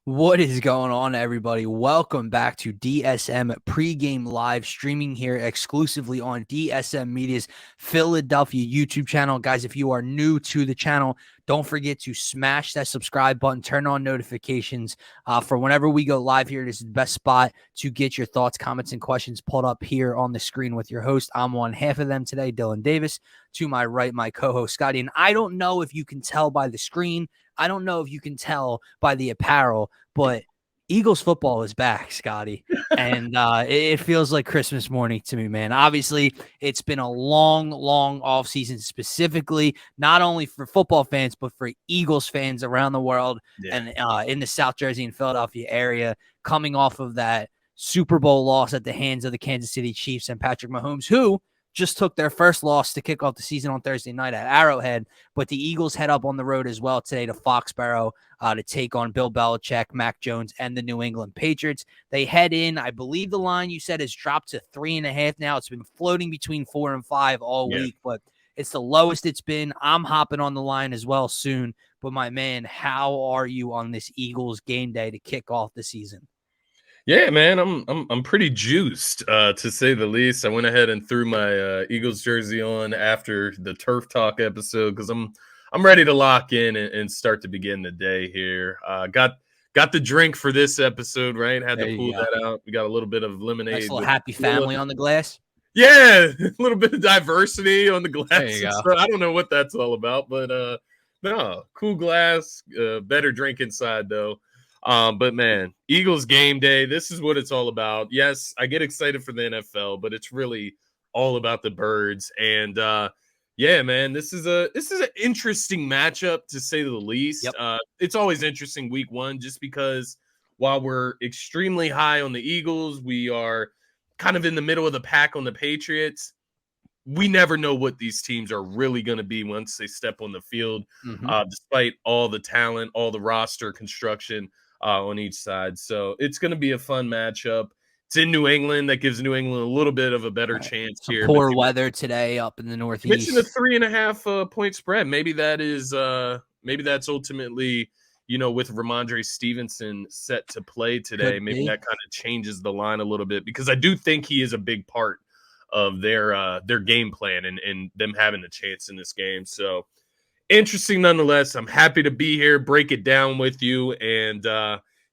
What is going on, everybody? Welcome back to DSM pregame live streaming here exclusively on DSM-Media's Philadelphia YouTube channel. Guys, if you are new to the channel, don't forget to smash that subscribe button, turn on notifications for whenever we go live here. This is the best spot to get your thoughts, comments, and questions pulled up here on the screen with your host. I'm one half of them today, Dylan Davis. To my right, my co-host, Scotty. And I don't know if you can tell by the screen. I don't know if you can tell by the apparel, but Eagles football is back, Scotty. And it feels like Christmas morning to me, man. Obviously, it's been a long offseason, specifically not only for football fans, but for Eagles fans around the world and in the South Jersey and Philadelphia area, coming off of that Super Bowl loss at the hands of the Kansas City Chiefs and Patrick Mahomes, who just took their first loss to kick off the season on Thursday night at Arrowhead. But the Eagles head up on the road as well today to Foxborough to take on Bill Belichick, Mac Jones, and the New England Patriots. They head in. I believe the line you said has dropped to 3.5 now. It's been floating between 4 and 5 all week, but it's the lowest it's been. I'm hopping on the line as well soon. But my man, how are you on this Eagles game day to kick off the season? Yeah, man, I'm pretty juiced, to say the least. I went ahead and threw my Eagles jersey on after the Turf Talk episode because I'm ready to lock in and start to begin the day here. Got the drink for this episode, right? Had to pull that out. We got a little bit of lemonade. Nice little happy family on the glass. Yeah, a little bit of diversity on the glass. There you go. So I don't know what that's all about, but no, cool glass, better drink inside though. But man, Eagles game day, this is what it's all about. Yes, I get excited for the NFL, but it's really all about the birds. And yeah, man, this is an interesting matchup to say the least. Yep. It's always interesting week one, just because while we're extremely high on the Eagles, we are kind of in the middle of the pack on the Patriots. We never know what these teams are really going to be once they step on the field, despite all the talent, all the roster construction on each side. So it's going to be a fun matchup. It's in New England. That gives New England a little bit of a better chance Some here. poor weather today up in the Northeast. Mentioned a 3.5 point spread. Maybe that's ultimately, with Ramondre Stevenson set to play today, maybe that kind of changes the line a little bit, because I do think he is a big part of their game plan and them having a chance in this game. So interesting nonetheless. I'm happy to be here, break it down with you, and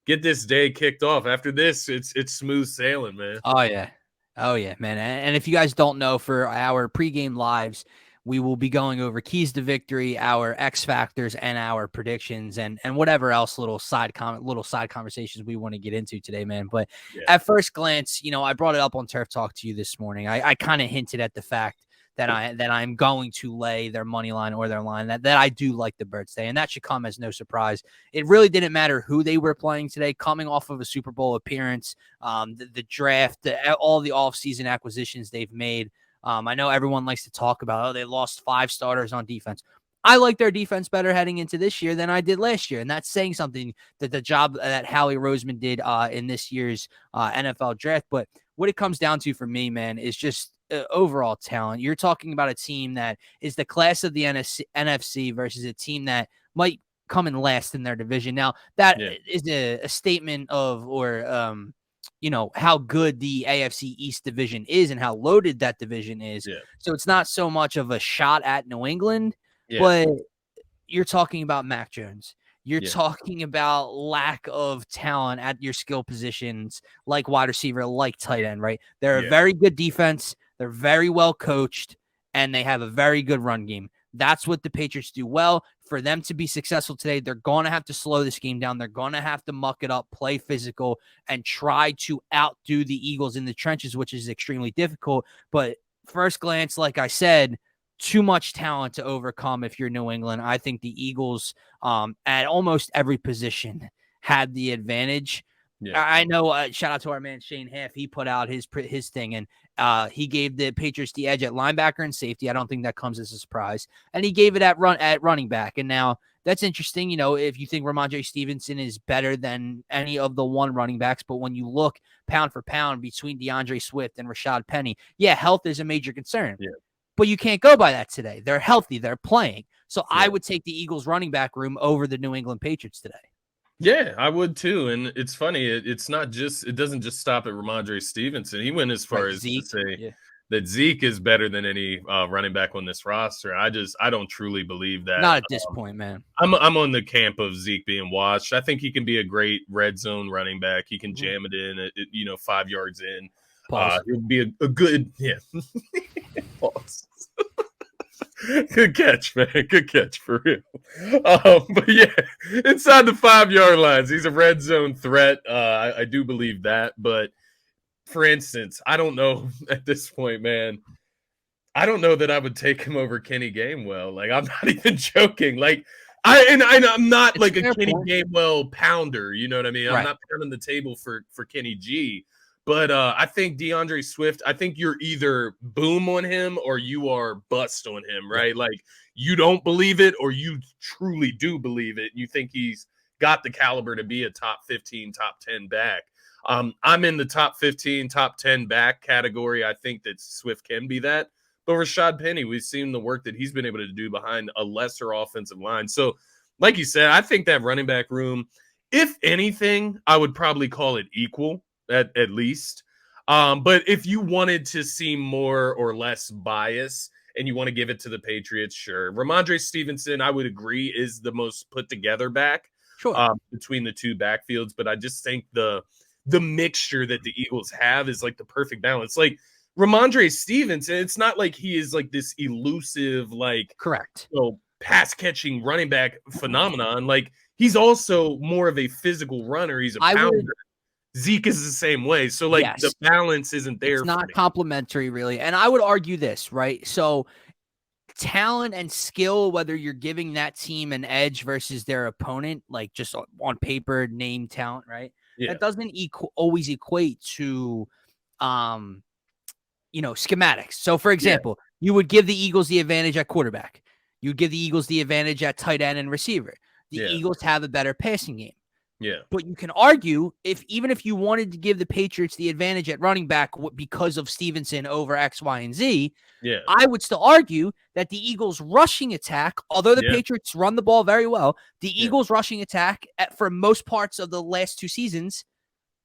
get this day kicked off. After this, it's smooth sailing, man. Oh yeah, man. And if you guys don't know, for our pregame lives, we will be going over keys to victory, our X factors, and our predictions, and whatever else little side conversations we want to get into today, man. But at first glance, I brought it up on Turf Talk to you this morning. I kind of hinted at the fact that I'm going to lay their money line or their line, that I do like the Birds today, and that should come as no surprise. It really didn't matter who they were playing today, coming off of a Super Bowl appearance, the draft, all the offseason acquisitions they've made. I know everyone likes to talk about, they lost 5 starters on defense. I like their defense better heading into this year than I did last year, and that's saying something, that the job that Howie Roseman did in this year's NFL draft. But what it comes down to for me, man, is just overall talent. You're talking about a team that is the class of the NFC versus a team that might come in last in their division. Now, that is a statement of, how good the AFC East division is and how loaded that division is. So it's not so much of a shot at New England, but you're talking about Mac Jones. You're talking about lack of talent at your skill positions, like wide receiver, like tight end, right? They're a very good defense. They're very well coached, and they have a very good run game. That's what the Patriots do well. For them to be successful today, they're going to have to slow this game down. They're going to have to muck it up, play physical, and try to outdo the Eagles in the trenches, which is extremely difficult. But first glance, like I said, too much talent to overcome if you're New England. I think the Eagles, at almost every position, had the advantage. I know, shout out to our man Shane Half. He put out his thing, and he gave the Patriots the edge at linebacker and safety. I don't think that comes as a surprise. And he gave it at running back. And now that's interesting, if you think Ramondre Stevenson is better than any of the one running backs. But when you look pound for pound between DeAndre Swift and Rashad Penny, health is a major concern. But you can't go by that today. They're healthy. They're playing. So I would take the Eagles running back room over the New England Patriots today. Yeah, I would too. And it's funny, it's not just it doesn't just stop at Ramondre Stevenson. He went as far Right. as to Zeke. say Yeah. that Zeke is better than any running back on this roster. I don't truly believe that. Not at this point, man. I'm on the camp of Zeke being washed. I think he can be a great red zone running back. He can Mhm. jam it in at 5 yards in. Pause. He'll be a good Pause. Good catch, man. Good catch for real. But yeah, inside the 5 yard lines, he's a red zone threat. I do believe that. But for instance, I don't know at this point, man. I don't know that I would take him over Kenny Gainwell. Like, I'm not even joking. Like, I'm not It's a like a fair Kenny point. Gainwell pounder. You know what I mean? I'm Right. not pounding the table for Kenny G. But I think DeAndre Swift, I think you're either boom on him or you are bust on him, Yeah. right? Like, you don't believe it or you truly do believe it. You think he's got the caliber to be a top 15, top 10 back. I'm in the top 15, top 10 back category. I think that Swift can be that. But Rashad Penny, we've seen the work that he's been able to do behind a lesser offensive line. So, like you said, I think that running back room, if anything, I would probably call it equal at least. But if you wanted to see more or less bias and you want to give it to the Patriots, sure. Ramondre Stevenson, I would agree, is the most put together back Sure. between the two backfields. But I just think the mixture that the Eagles have is like the perfect balance. Like Ramondre Stevenson, it's not like he is like this elusive, like, Correct. pass catching running back phenomenon. Like, he's also more of a physical runner. He's a I pounder. would. Zeke is the same way. So, like, the Yes. balance isn't It's there for not me. complimentary, really. And I would argue this, right? So, talent and skill, whether you're giving that team an edge versus their opponent, like just on paper, name talent, right? Yeah. That doesn't always equate to, um, schematics. So, for Yeah. example, you would give the Eagles the advantage at quarterback. You give the Eagles the advantage at tight end and receiver. The Yeah. Eagles have a better passing game. Yeah. But you can argue even if you wanted to give the Patriots the advantage at running back because of Stevenson over X, Y, and Z, Yeah. I would still argue that the Eagles' rushing attack, although the Yeah. Patriots run the ball very well, the Yeah. Eagles' rushing attack for most parts of the last two seasons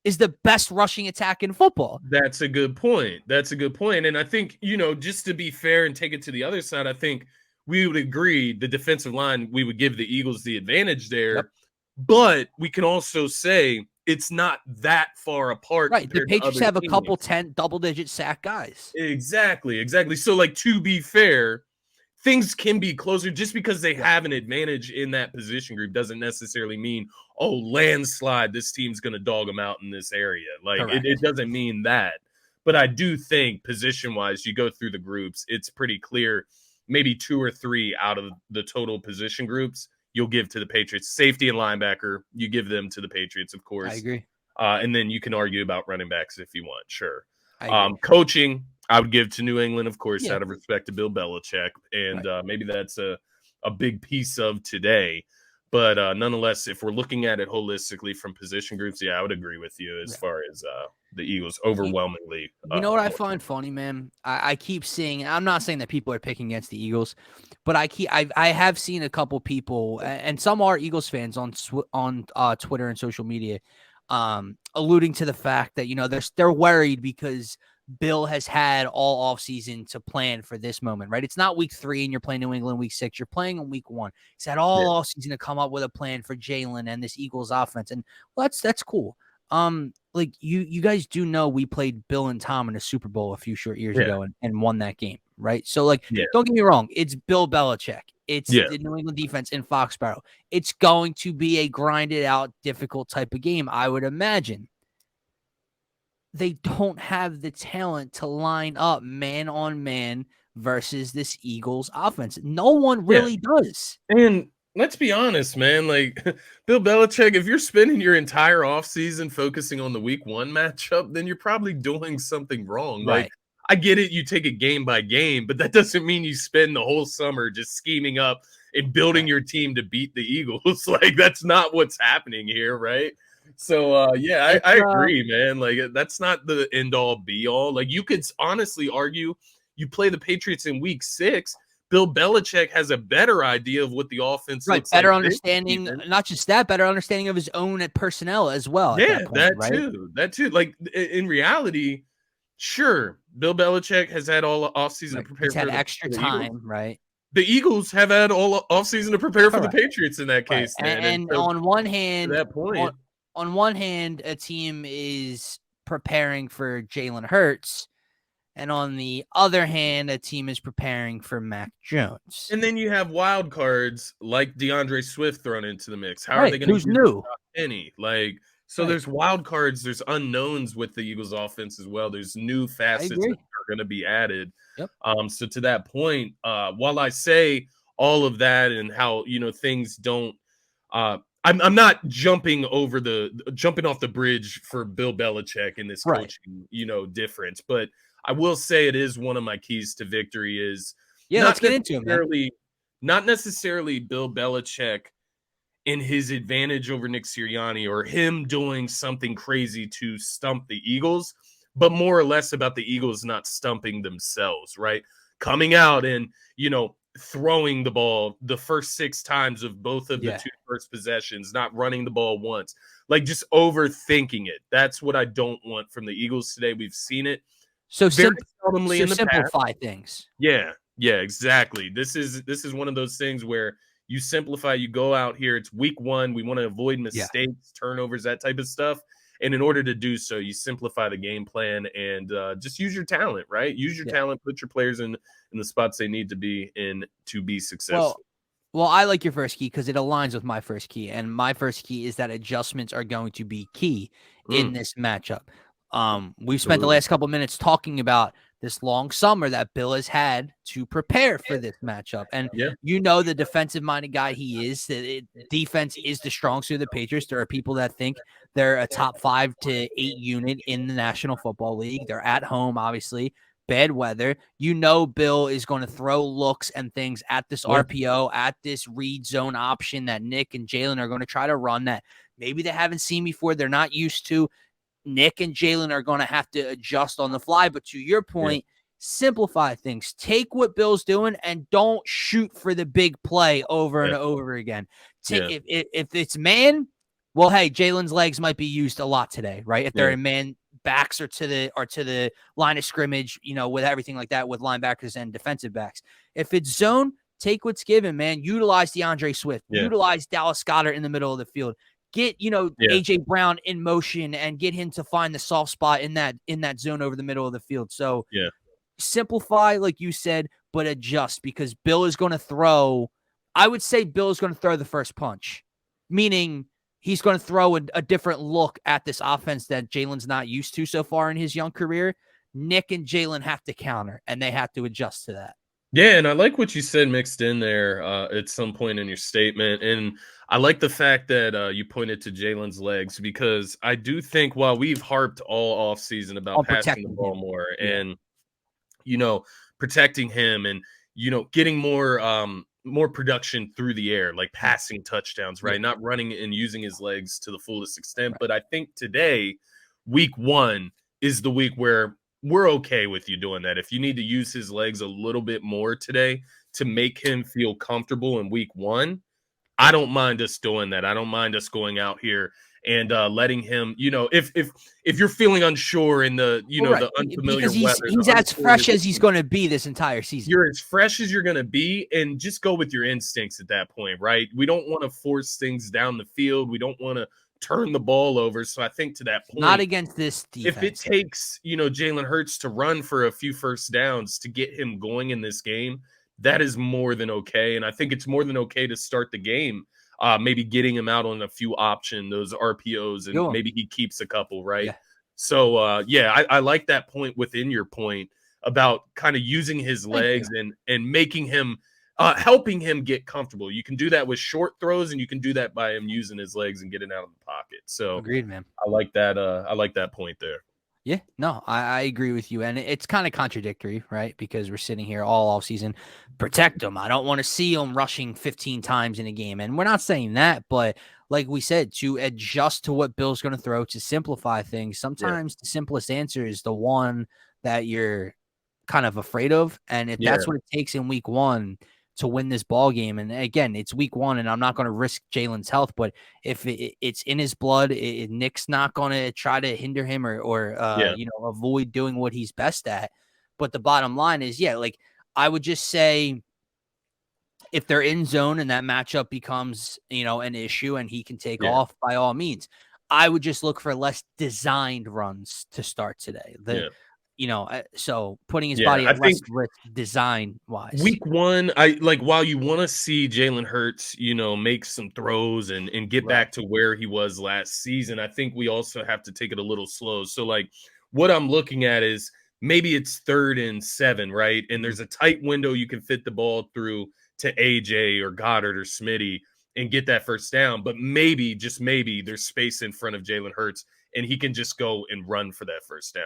is the best rushing attack in football. That's a good point. That's a good point. And I think, just to be fair and take it to the other side, I think we would agree the defensive line, we would give the Eagles the advantage Yep. there. But we can also say it's not that far apart Right. The compared to Patriots other have a couple teams. 10 double-digit sack guys. Exactly. Exactly. So, like, to be fair, things can be closer just because they Yeah. have an advantage in that position group doesn't necessarily mean, oh, landslide, this team's going to dog them out in this area. Like, it Correct. doesn't mean that. But I do think position wise, you go through the groups, it's pretty clear maybe two or three out of the total position groups you'll give to the Patriots. Safety and linebacker, you give them to the Patriots, of I course. agree. And then you can argue about running backs if you want, sure. I agree. Coaching, I would give to New England, of course, Yeah. out of respect to Bill Belichick, and Right. maybe that's a big piece of today. But nonetheless, if we're looking at it holistically from position groups, yeah, I would agree with you as Yeah. far as the Eagles You, overwhelmingly. you know what I find funny, man? I keep seeing. I'm not saying that people are picking against the Eagles, but I have seen a couple people, and some are Eagles fans on Twitter and social media, alluding to the fact that they're worried because Bill has had all offseason to plan for this moment, right? It's not week 3 and you're playing New England week 6. You're playing on week 1. He's had Yeah, all offseason to come up with a plan for Jalen and this Eagles offense, and well, that's cool. Like you guys do know we played Bill and Tom in a Super Bowl a few short years yeah, ago and won that game, right? So like, yeah, don't get me wrong, it's Bill Belichick. It's yeah, the New England defense in Foxborough. It's going to be a grinded out, difficult type of game, I would imagine. They don't have the talent to line up man on man versus this Eagles offense. No one yeah. really does. And let's be honest, man. Like Bill Belichick, if you're spending your entire offseason focusing on the week 1 matchup, then you're probably doing something wrong. Like, Right. I get it, you take it game by game, but that doesn't mean you spend the whole summer just scheming up and building Right. your team to beat the Eagles. Like, that's not what's happening here, right? So yeah, It's I agree, man. Like, that's not the end all be all. Like, you could honestly argue you play the Patriots in week 6, Bill Belichick has a better idea of what the offense Right, looks like better this understanding, season. not just that, better understanding of his own personnel as well at Yeah, that point, right? that too. Like in reality, sure, Bill Belichick has had all offseason to Right. prepare He's had for extra the Eagles. time, right? The Eagles have had all offseason to prepare for the Correct. Patriots in that Right. case, And, then. And and so on one to hand, that point, on one hand, a team is preparing for Jalen Hurts, and on the other hand, a team is preparing for Mac Jones. and then you have wild cards like DeAndre Swift thrown into the mix. How are Right. they going to Who's use new? Penny? Like, so Right. there's wild cards, there's unknowns with the Eagles offense as well. There's new I facets that agree. are going to be added. Yep. So to that point, while I say all of that and how, things don't, I'm not jumping off the bridge for Bill Belichick in this Right. coaching, difference, but I will say it is one of my keys to victory is Yeah, let's not get into it, man. not necessarily Bill Belichick in his advantage over Nick Sirianni or him doing something crazy to stump the Eagles, but more or less about the Eagles not stumping themselves, right? Coming out and, throwing the ball the first 6 times of both of the 2 first possessions, not running the ball once, like just overthinking it. That's what I don't want from the Eagles today. We've seen it So, very seldomly in the past. simplify things. Yeah, exactly. This is one of those things where you simplify, you go out here, it's week 1, we want to avoid mistakes, turnovers, that type of stuff. And in order to do so, you simplify the game plan and just use your talent, right? Use your talent, put your players in the spots they need to be in to be successful. Well, I like your first key because it aligns with my first key. And my first key is that adjustments are going to be key in this matchup. We've spent the last couple minutes talking about this long summer that Bill has had to prepare for this matchup. And the defensive-minded guy he is, defense is the strong suit of the Patriots. There are people that think they're a top 5 to 8 unit in the National Football League. They're at home, obviously. Bad weather. Bill is going to throw looks and things at this RPO, at this read zone option that Nick and Jalen are going to try to run that maybe they haven't seen before. They're not used to. Nick and Jalen are going to have to adjust on the fly. But to your point, simplify things. Take what Bill's doing and don't shoot for the big play over and over again. If it's man, well, hey, Jalen's legs might be used a lot today, right? If they're in man, backs or to the line of scrimmage, with everything like that with linebackers and defensive backs. If it's zone, take what's given, man. Utilize DeAndre Swift. Utilize Dallas Goedert in the middle of the field. Get, AJ Brown in motion and get him to find the soft spot in that zone over the middle of the field. So simplify, like you said, but adjust because Bill is going to throw. I would say Bill is going to throw the first punch, meaning he's going to throw a different look at this offense that Jalen's not used to so far in his young career. Nick and Jalen have to counter, and they have to adjust to that. Yeah, and I like what you said mixed in there at some point in your statement. And I like the fact that you pointed to Jalen's legs because I do think while we've harped all offseason about passing the ball more and, protecting him and, getting more production through the air, like passing touchdowns, right? Not running and using his legs to the fullest extent. Right. But I think today, week 1 is the week where we're okay with you doing that. If you need to use his legs a little bit more today to make him feel comfortable in week 1, I don't mind us doing that. I don't mind us going out here and letting him, if you're feeling unsure in the, the unfamiliar because weather. He's as fresh as he's going to be this entire season. You're as fresh as you're going to be and just go with your instincts at that point, right? We don't want to force things down the field. We don't want to turn the ball over. So I think to that point, not against this defense. If it takes, Jalen Hurts to run for a few first downs to get him going in this game, that is more than okay. And I think it's more than okay to start the game, maybe getting him out on a few those RPOs, and maybe he keeps a couple, right? Yeah. So, I like that point within your point about kind of using his legs and making him helping him get comfortable. You can do that with short throws, and you can do that by him using his legs and getting out of the pocket. So agreed, man. I like that. I like that point there. Yeah, no, I agree with you. And it's kind of contradictory, right? Because we're sitting here all season, protect them. I don't want to see them rushing 15 times in a game. And we're not saying that, but like we said, to adjust to what Bill's going to throw, to simplify things. Sometimes the simplest answer is the one that you're kind of afraid of. And if that's what it takes in week 1 to win this ball game, and again, it's week 1, and I'm not going to risk Jalen's health, but if it's in his blood, Nick's not going to try to hinder him or avoid doing what he's best at. But the bottom line is, like I would just say, if they're in zone and that matchup becomes, an issue and he can take off, by all means, I would just look for less designed runs to start today. So putting his body at less risk design wise. Week 1, while you want to see Jalen Hurts, make some throws and get back to where he was last season, I think we also have to take it a little slow. So like what I'm looking at is maybe it's 3rd and 7, right? And there's a tight window you can fit the ball through to AJ or Goddard or Smitty and get that first down. But maybe, just maybe, there's space in front of Jalen Hurts and he can just go and run for that first down.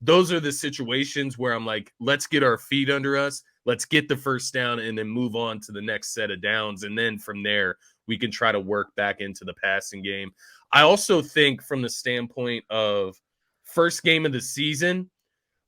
Those are the situations where I'm like, let's get our feet under us. Let's get the first down and then move on to the next set of downs. And then from there, we can try to work back into the passing game. I also think from the standpoint of first game of the season,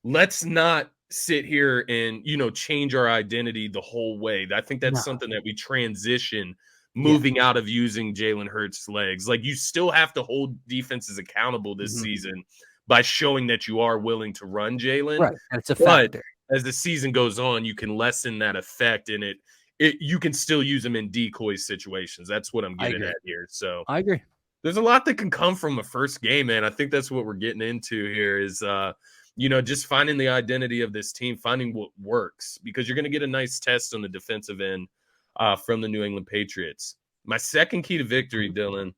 let's not sit here and, change our identity the whole way. I think that's something that we transition moving out of using Jalen Hurts' legs. Like, you still have to hold defenses accountable this season by showing that you are willing to run Jalen. Right. That's a factor. As the season goes on, you can lessen that effect, and you can still use them in decoy situations. That's what I'm getting at here. So I agree. There's a lot that can come from a first game, man. I think that's what we're getting into here is, just finding the identity of this team, finding what works, because you're going to get a nice test on the defensive end from the New England Patriots. My second key to victory, Dylan,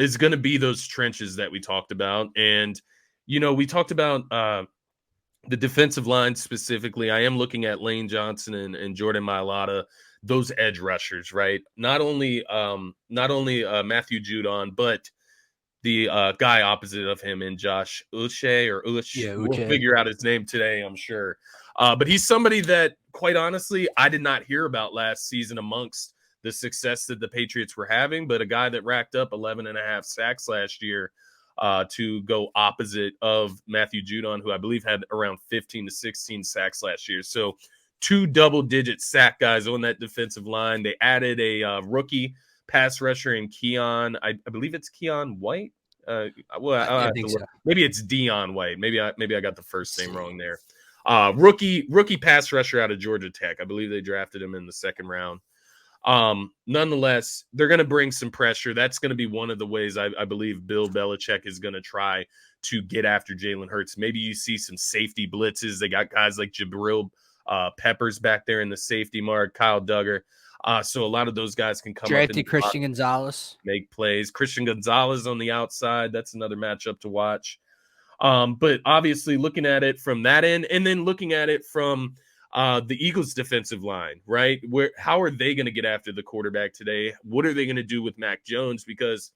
is going to be those trenches that we talked about. And, we talked about the defensive line specifically. I am looking at Lane Johnson and Jordan Mailata, those edge rushers, right? Not only Matthew Judon, but the guy opposite of him in Josh Uche or Uche. Yeah, We'll figure out his name today, I'm sure. But he's somebody that, quite honestly, I did not hear about last season amongst the success that the Patriots were having, but a guy that racked up 11 and a half sacks last year to go opposite of Matthew Judon, who I believe had around 15 to 16 sacks last year. So 2 double-digit sack guys on that defensive line. They added a rookie pass rusher in Keon. I believe it's Keon White. I think so. Maybe it's Dion White. Maybe I got the first name wrong there. Rookie pass rusher out of Georgia Tech. I believe they drafted him in the 2nd round. Nonetheless, they're going to bring some pressure. That's going to be one of the ways I believe Bill Belichick is going to try to get after Jalen Hurts. Maybe you see some safety blitzes. They got guys like Jabril Peppers back there in the safety mark, Kyle Duggar. So a lot of those guys can come drafted up and Christian Gonzalez, make plays. Christian Gonzalez on the outside. That's another matchup to watch. But obviously looking at it from that end, and then looking at it from the Eagles defensive line, right? How are they going to get after the quarterback today? What are they going to do with Mac Jones? Because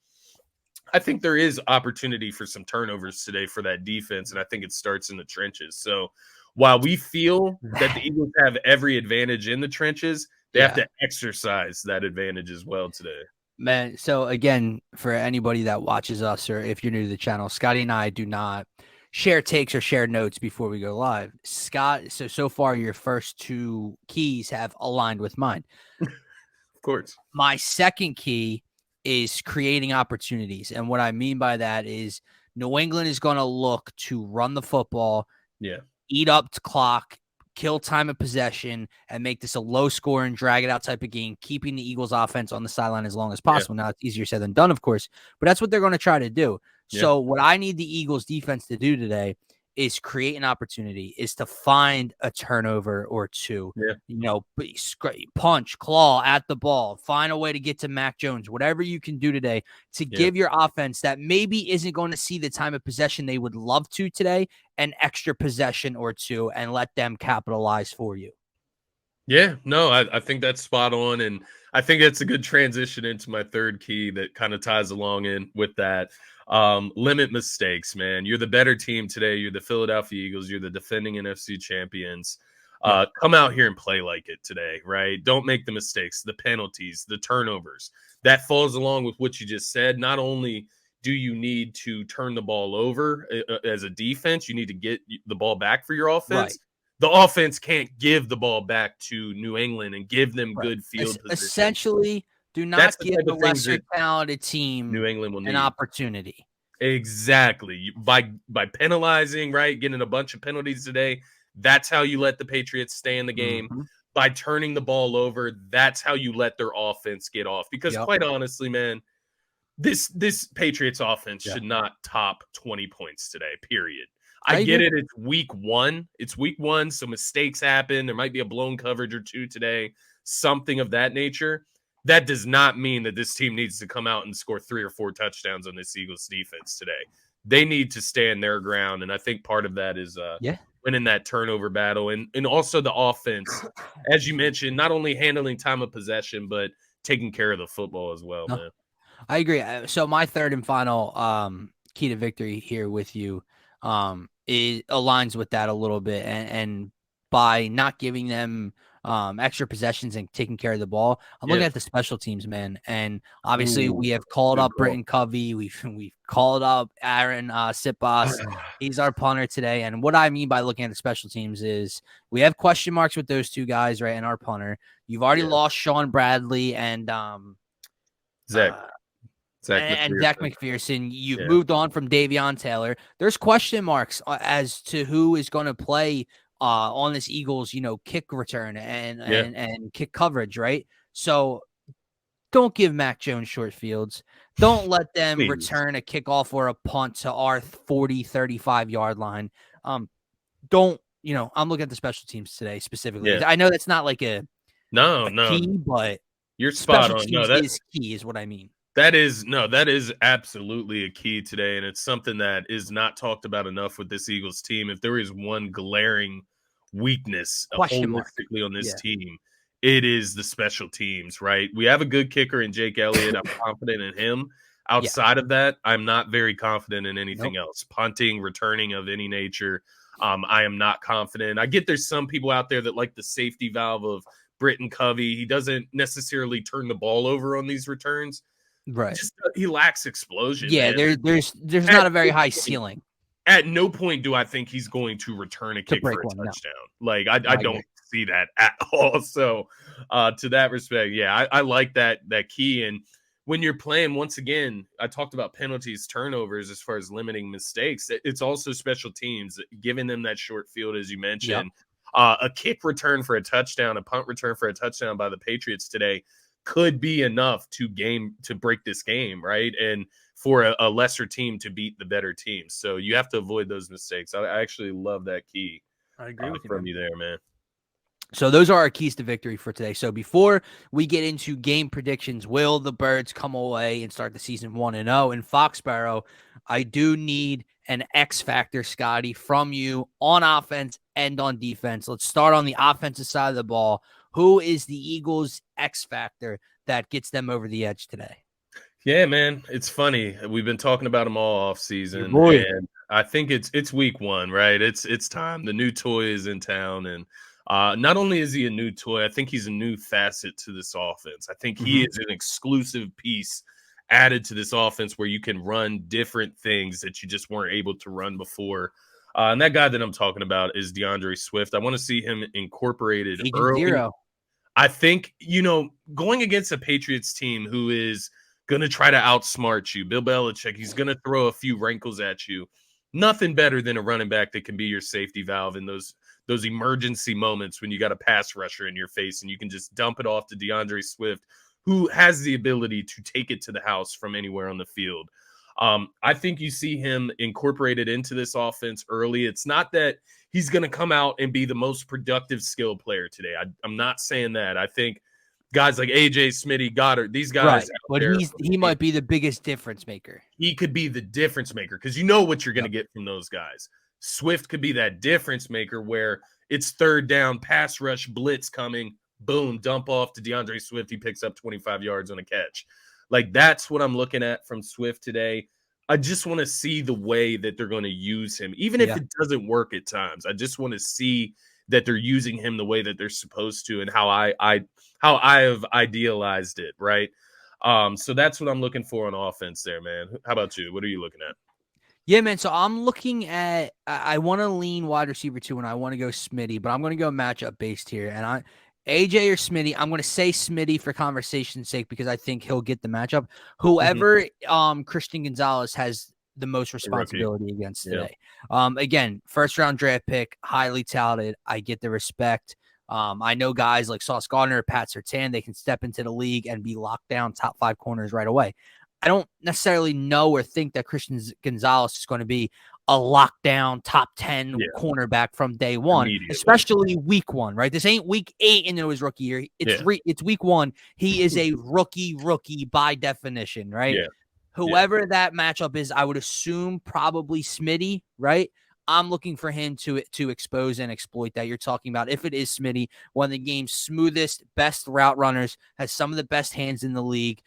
I think there is opportunity for some turnovers today for that defense, and I think it starts in the trenches. So while we feel that the Eagles have every advantage in the trenches, they have to exercise that advantage as well today. Man, so again, for anybody that watches us, or if you're new to the channel, Scotty and I do not share takes or share notes before we go live. Scott, so far your first 2 keys have aligned with mine. Of course. My second key is creating opportunities. And what I mean by that is New England is going to look to run the football, eat up the clock, kill time of possession, and make this a low score and drag it out type of game, keeping the Eagles offense on the sideline as long as possible. Now, it's easier said than done, of course, but that's what they're going to try to do. So what I need the Eagles defense to do today is create an opportunity, is to find a turnover or 2, punch, claw at the ball, find a way to get to Mac Jones, whatever you can do today to give your offense that maybe isn't going to see the time of possession they would love to today, an extra possession or 2, and let them capitalize for you. Yeah, no, I think that's spot on. And I think that's a good transition into my third key that kind of ties along in with that. Limit mistakes, man. You're the better team today. You're the Philadelphia Eagles. You're the defending NFC champions. Come out here and play like it today, right? Don't make the mistakes, the penalties, the turnovers. That falls along with what you just said. Not only do you need to turn the ball over as a defense, you need to get the ball back for your offense. Right. the offense can't give the ball back to New England and give them good field position. Essentially, do not give a lesser talented team New England will need an opportunity. Exactly. By penalizing, right, getting a bunch of penalties today, that's how you let the Patriots stay in the game. Mm-hmm. By turning the ball over, that's how you let their offense get off. Because quite honestly, man, this Patriots offense should not top 20 points today, period. I get it. It's week one. So mistakes happen. There might be a blown coverage or two today, something of that nature. That does not mean that this team needs to come out and score 3 or 4 touchdowns on this Eagles defense today. They need to stand their ground, and I think part of that is winning that turnover battle, and also the offense, as you mentioned, not only handling time of possession, but taking care of the football as well, man. I agree. So my third and final key to victory here with you it aligns with that a little bit, and by not giving them extra possessions and taking care of the ball, I'm looking at the special teams, man. And obviously we have called up Britton Covey. We've called up Aaron Sipos. He's our punter today. And what I mean by looking at the special teams is we have question marks with those two guys, right? And our punter. You've already lost Sean Bradley and Zach McPherson. You've moved on from Davion Taylor. There's question marks as to who is going to play on this Eagles, kick return and kick coverage, right? So don't give Mac Jones short fields. Don't let them return a kickoff or a punt to our 40, 35-yard line. I'm looking at the special teams today specifically. Yeah. I know that's not like a key, but you're spot on. No, that is key, is what I mean. That is absolutely a key today, and it's something that is not talked about enough with this Eagles team. If there is one glaring weakness holistically on this team, it is the special teams, right? We have a good kicker in Jake Elliott. I'm confident in him. Outside of that, I'm not very confident in anything else. Punting, returning of any nature, I am not confident. I get there's some people out there that like the safety valve of Britton Covey. He doesn't necessarily turn the ball over on these returns. Right. He lacks explosion. Yeah, there's not a very high ceiling. At no point do I think he's going to return a kick for a touchdown. No. Like I don't see that at all. So to that respect, I like that key. And when you're playing, once again, I talked about penalties, turnovers as far as limiting mistakes. It's also special teams, giving them that short field, as you mentioned. A kick return for a touchdown, a punt return for a touchdown by the Patriots today could be enough to break this game, right? And for a lesser team to beat the better team. So you have to avoid those mistakes. I actually love that key. I agree with you from you there, man. So those are our keys to victory for today. So before we get into game predictions, will the Birds come away and start the season 1-0 in Foxborough? I do need an X factor, Scotty, from you on offense and on defense. Let's start on the offensive side of the ball. Who is the Eagles' X factor that gets them over the edge today? Yeah, man, it's funny. We've been talking about them all off season, and I think it's week one, right? It's time. The new toy is in town, and not only is he a new toy, I think he's a new facet to this offense. I think he is an exclusive piece added to this offense where you can run different things that you just weren't able to run before. And that guy that I'm talking about is DeAndre Swift. I want to see him incorporated early. I think, going against a Patriots team who is going to try to outsmart you, Bill Belichick, he's going to throw a few wrinkles at you. Nothing better than a running back that can be your safety valve in those emergency moments when you got a pass rusher in your face and you can just dump it off to DeAndre Swift, who has the ability to take it to the house from anywhere on the field. I think you see him incorporated into this offense early. It's not that he's going to come out and be the most productive skill player today. I'm not saying that. I think guys like AJ, Smitty, Goddard, these guys, but he might be the biggest difference maker. He could be the difference maker because you know what you're going to get from those guys. Swift could be that difference maker where it's third down, pass rush, blitz coming, boom, dump off to DeAndre Swift. He picks up 25 yards on a catch. Like, that's what I'm looking at from Swift today. I just want to see the way that they're going to use him, even if it doesn't work at times. I just want to see that they're using him the way that they're supposed to and how I have idealized it, right? So that's what I'm looking for on offense there, man. How about you? What are you looking at? Yeah, man. So I'm looking at, I want to lean wide receiver 2 and I want to go Smitty, but I'm going to go matchup based here. And AJ or Smitty, I'm going to say Smitty for conversation's sake because I think he'll get the matchup. Mhm. Whoever Christian Gonzalez has the most The rookie. responsibility against Yeah. today. Again, first round draft pick, highly talented. I get the respect. I know guys like Sauce Gardner, Pat Surtain, they can step into the league and be locked down top 5 corners right away. I don't necessarily know or think that Christian Gonzalez is going to be a lockdown top 10 cornerback from day one, especially week 1, right? This ain't week 8 into his rookie year. It's week 1. He is a rookie by definition, right? Yeah. Whoever that matchup is, I would assume probably Smitty, right? I'm looking for him to expose and exploit that. You're talking about if it is Smitty, one of the game's smoothest, best route runners, has some of the best hands in the league.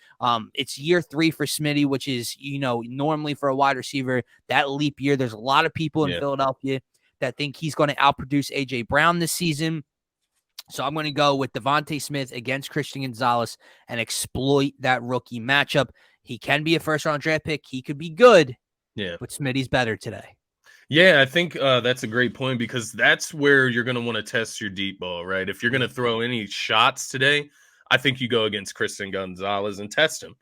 It's year 3 for Smitty, which is, normally for a wide receiver, that leap year. There's a lot of people in Philadelphia that think he's going to outproduce A.J. Brown this season. So I'm going to go with Devontae Smith against Christian Gonzalez and exploit that rookie matchup. He can be a first-round draft pick. He could be good, but Smitty's better today. Yeah, I think that's a great point because that's where you're going to want to test your deep ball, right? If you're going to throw any shots today, I think you go against Christian Gonzalez and test him.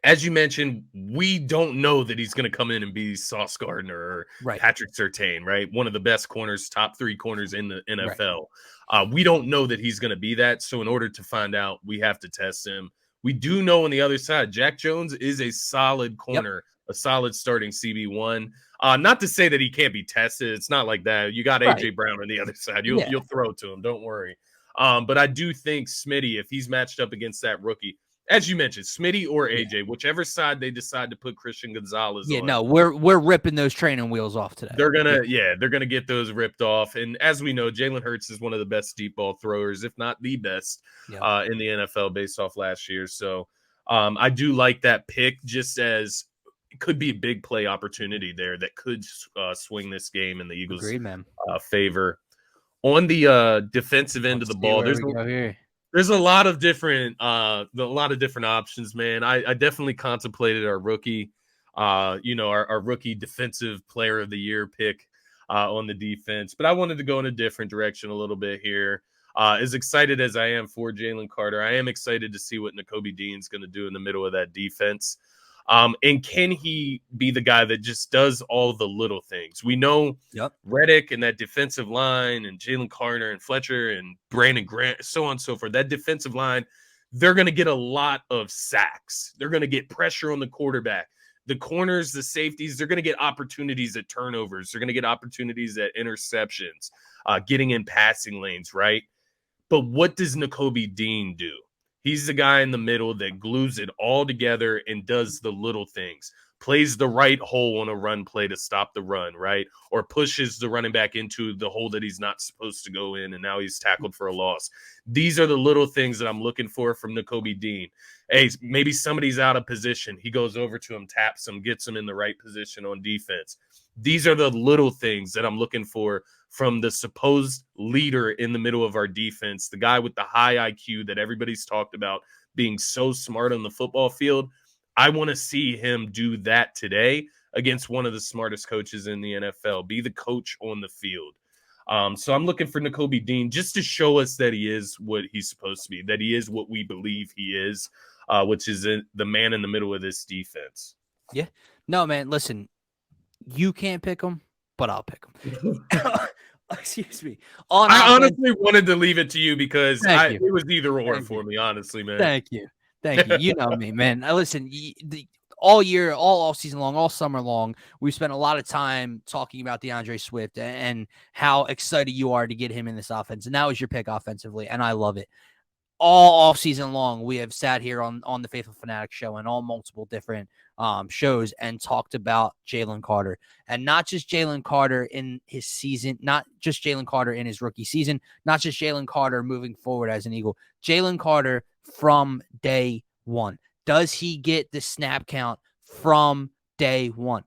As you mentioned, we don't know that he's going to come in and be Sauce Gardner or Patrick Surtain, right? One of the best corners, top 3 corners in the NFL. We don't know that he's going to be that. So in order to find out, we have to test him. We do know on the other side, Jack Jones is a solid corner, a solid starting CB1. Not to say that he can't be tested. It's not like that. You got A.J. Brown on the other side. You'll throw to him. Don't worry. But I do think Smitty, if he's matched up against that rookie, as you mentioned, Smitty or AJ, whichever side they decide to put Christian Gonzalez on. No, we're ripping those training wheels off today. They're gonna get those ripped off. And as we know, Jalen Hurts is one of the best deep ball throwers, if not the best, in the NFL based off last year. So I do like that pick, just as it could be a big play opportunity there that could swing this game in the Eagles' favor. On the defensive end of the ball, there's a lot of different options, man. I definitely contemplated our rookie, our rookie defensive player of the year pick on the defense, but I wanted to go in a different direction a little bit here. As excited as I am for Jalen Carter, I am excited to see what Nakobe Dean's going to do in the middle of that defense. And can he be the guy that just does all the little things? We know Reddick and that defensive line and Jalen Carter and Fletcher and Brandon Grant, so on and so forth. That defensive line, they're going to get a lot of sacks. They're going to get pressure on the quarterback. The corners, the safeties, they're going to get opportunities at turnovers. They're going to get opportunities at interceptions, getting in passing lanes, right? But what does Nakobe Dean do? He's the guy in the middle that glues it all together and does the little things, plays the right hole on a run play to stop the run, right? Or pushes the running back into the hole that he's not supposed to go in, and now he's tackled for a loss. These are the little things that I'm looking for from Nakobe Dean. Hey, maybe somebody's out of position. He goes over to him, taps him, gets him in the right position on defense. These are the little things that I'm looking for from the supposed leader in the middle of our defense, the guy with the high IQ that everybody's talked about being so smart on the football field. I want to see him do that today against one of the smartest coaches in the NFL, be the coach on the field. So I'm looking for Nakobe Dean just to show us that he is what he's supposed to be, that he is what we believe he is, which is the man in the middle of this defense. Yeah. No, man, listen, you can't pick him, but I'll pick him. Excuse me. I honestly wanted to leave it to you because it was either or for me, honestly, man. Thank you. You know me, man. Listen, all year, all season long, all summer long, we spent a lot of time talking about DeAndre Swift and how excited you are to get him in this offense. And that was your pick offensively, and I love it. All off season long, we have sat here on the Faithful Fanatic show and all multiple different shows and talked about Jalen Carter, and not just Jalen Carter in his season, not just Jalen Carter in his rookie season, not just Jalen Carter moving forward as an Eagle, Jalen Carter from day one. Does he get the snap count from day one?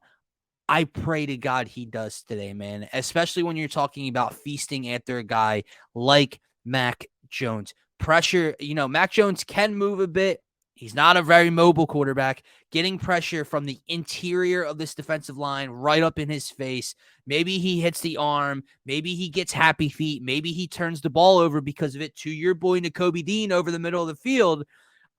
I pray to God he does today, man, especially when you're talking about feasting after a guy like Mac Jones. Pressure, Mac Jones can move a bit. He's not a very mobile quarterback. Getting pressure from the interior of this defensive line right up in his face. Maybe he hits the arm. Maybe he gets happy feet. Maybe he turns the ball over because of it to your boy Nakobe Dean over the middle of the field.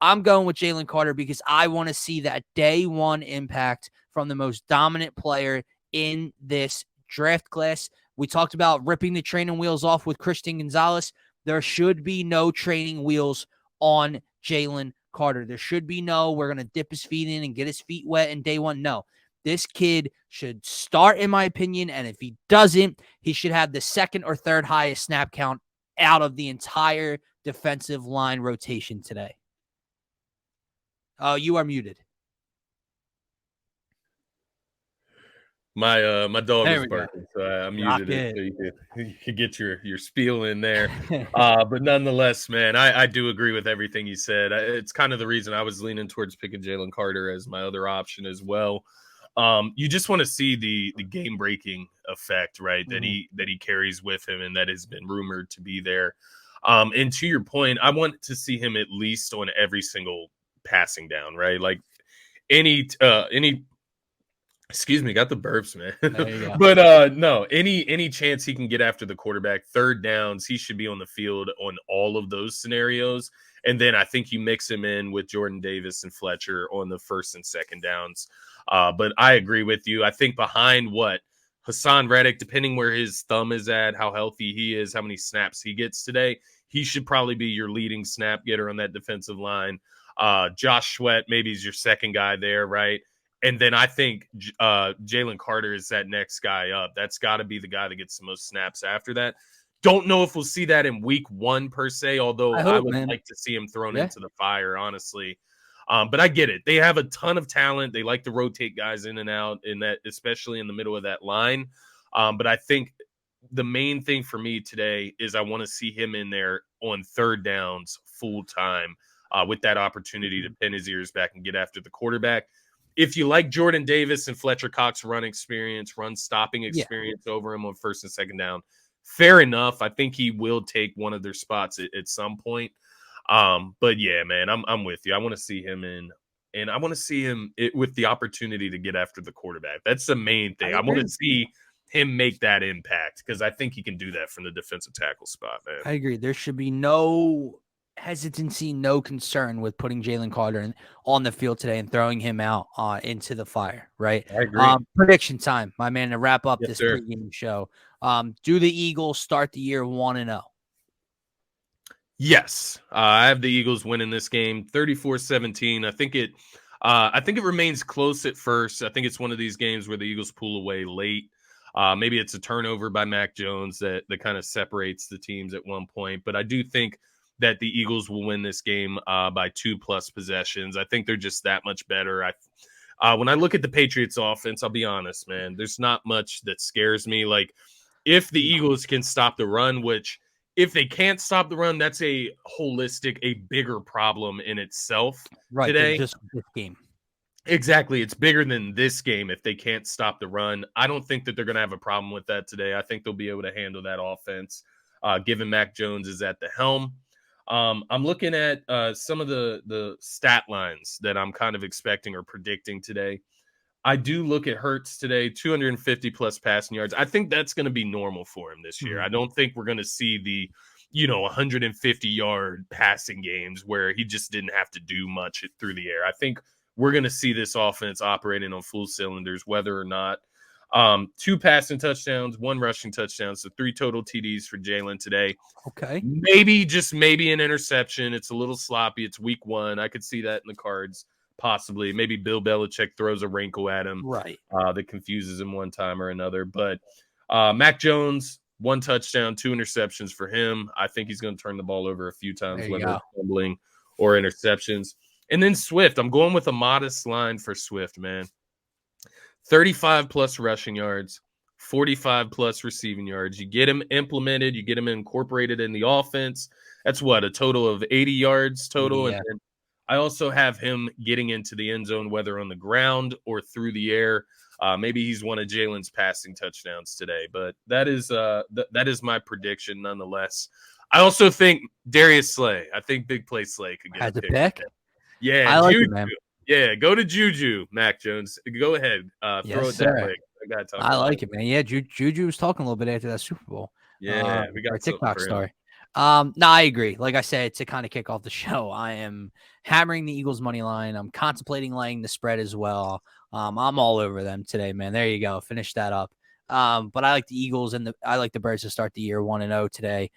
I'm going with Jalen Carter because I want to see that day one impact from the most dominant player in this draft class. We talked about ripping the training wheels off with Christian Gonzalez. There should be no training wheels on Jalen Carter. There should be no, we're going to dip his feet in and get his feet wet in day one. No, this kid should start, in my opinion. And if he doesn't, he should have the second or third highest snap count out of the entire defensive line rotation today. Oh, you are muted. My dog was barking, so I muted it so you could get your spiel in there. But nonetheless, man, I do agree with everything you said. It's kind of the reason I was leaning towards picking Jalen Carter as my other option as well. You just want to see the game breaking effect, right? That he carries with him, and that has been rumored to be there. And to your point, I want to see him at least on every single passing down, right? Like any excuse me, got the burps, man. But no, any chance he can get after the quarterback, third downs, he should be on the field on all of those scenarios. And then I think you mix him in with Jordan Davis and Fletcher on the first and second downs. But I agree with you. I think behind what Hassan Reddick, depending where his thumb is at, how healthy he is, how many snaps he gets today, he should probably be your leading snap getter on that defensive line. Josh Sweat, maybe he's your second guy there, right? And then I think Jalen Carter is that next guy up. That's got to be the guy that gets the most snaps after that. Don't know if we'll see that in week one per se, although I would like to see him thrown into the fire, honestly. But I get it. They have a ton of talent. They like to rotate guys in and out, in that, especially in the middle of that line. But I think the main thing for me today is I want to see him in there on third downs full time with that opportunity to pin his ears back and get after the quarterback. If you like Jordan Davis and Fletcher Cox run stopping experience over him on first and second down, fair enough. I think he will take one of their spots at some point. But yeah, man, I'm with you. I want to see him and I want to see him with the opportunity to get after the quarterback. That's the main thing. I want to see him make that impact because I think he can do that from the defensive tackle spot, man. I agree. There should be no hesitancy, no concern with putting Jalen Carter on the field today and throwing him out into the fire, right? I agree. Prediction time, my man, to wrap up this pregame show. Do the Eagles start the year 1-0? Yes. I have the Eagles winning this game 34-17. I think it remains close at first. I think it's one of these games where the Eagles pull away late. Maybe it's a turnover by Mac Jones that kind of separates the teams at one point. But I do think that the Eagles will win this game by 2+ possessions. I think they're just that much better. When I look at the Patriots offense, I'll be honest, man, there's not much that scares me. Like, if the Eagles can stop the run, which if they can't stop the run, that's a bigger problem in itself today. Just this game. Exactly. It's bigger than this game if they can't stop the run. I don't think that they're going to have a problem with that today. I think they'll be able to handle that offense, given Mac Jones is at the helm. I'm looking at some of the stat lines that I'm kind of expecting or predicting today. I do look at Hurts today, 250+ passing yards. I think that's going to be normal for him this year. I don't think we're going to see the, 150-yard passing games where he just didn't have to do much through the air. I think we're going to see this offense operating on full cylinders, whether or not 2 passing touchdowns, 1 rushing touchdown. So 3 total TDs for Jalen today. Okay. Maybe, just maybe, an interception. It's a little sloppy. It's week 1. I could see that in the cards. Possibly. Maybe Bill Belichick throws a wrinkle at him that confuses him one time or another. But Mac Jones, 1 touchdown, 2 interceptions for him. I think he's going to turn the ball over a few times, whether it's fumbling or interceptions. And then Swift. I'm going with a modest line for Swift, man. 35+ rushing yards, 45+ receiving yards. You get him implemented, you get him incorporated in the offense. That's what, a total of 80 yards total. Yeah. And then I also have him getting into the end zone, whether on the ground or through the air. Maybe he's one of Jalen's passing touchdowns today, but that is my prediction nonetheless. I also think Darius Slay. I think Big Play Slay could get a pick. Yeah, I like Juju. it, man. Yeah, go to Juju, Mac Jones. Go ahead. Yes, Throw it that sir. way. I gotta talk I about like it. it, man. Yeah, Juju was talking a little bit after that Super Bowl. Yeah, we For a got something TikTok for him. story. No, I agree. Like I said, to kind of kick off the show, I am hammering the Eagles money line. I'm contemplating laying the spread as well. I'm all over them today, man. There you go. Finish that up. But I like the Eagles and I like the Birds to start the year 1-0 today.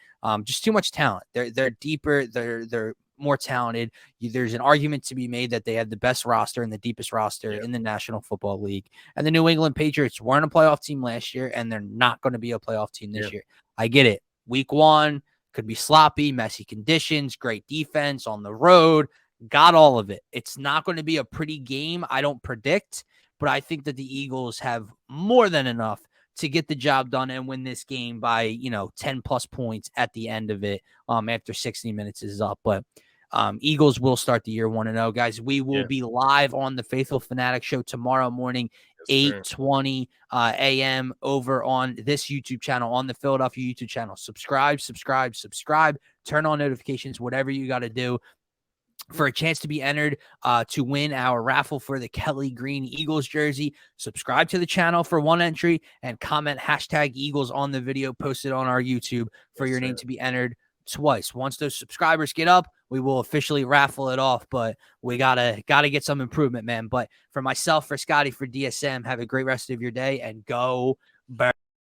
Just too much talent. They're deeper. They're more talented. There's an argument to be made that they have the best roster and the deepest roster in the National Football League. And the New England Patriots weren't a playoff team last year, and they're not going to be a playoff team this year. I get it. Week 1 could be sloppy, messy conditions, great defense on the road. Got all of it. It's not going to be a pretty game, I don't predict, but I think that the Eagles have more than enough to get the job done and win this game by, 10 plus points at the end of it after 60 minutes is up. But Eagles will start the year 1-0. Guys, we will be live on the Faithful Fanatic Show tomorrow morning, 8:20 a.m. over on this YouTube channel, on the Philadelphia YouTube channel. Subscribe. Turn on notifications, whatever you got to do for a chance to be entered to win our raffle for the Kelly Green Eagles jersey. Subscribe to the channel for one entry and comment #Eagles on the video posted on our YouTube for your name to be entered twice. Once those subscribers get up, we will officially raffle it off, but we gotta get some improvement, man. But for myself, for Scotty, for DSM, have a great rest of your day and go Birds.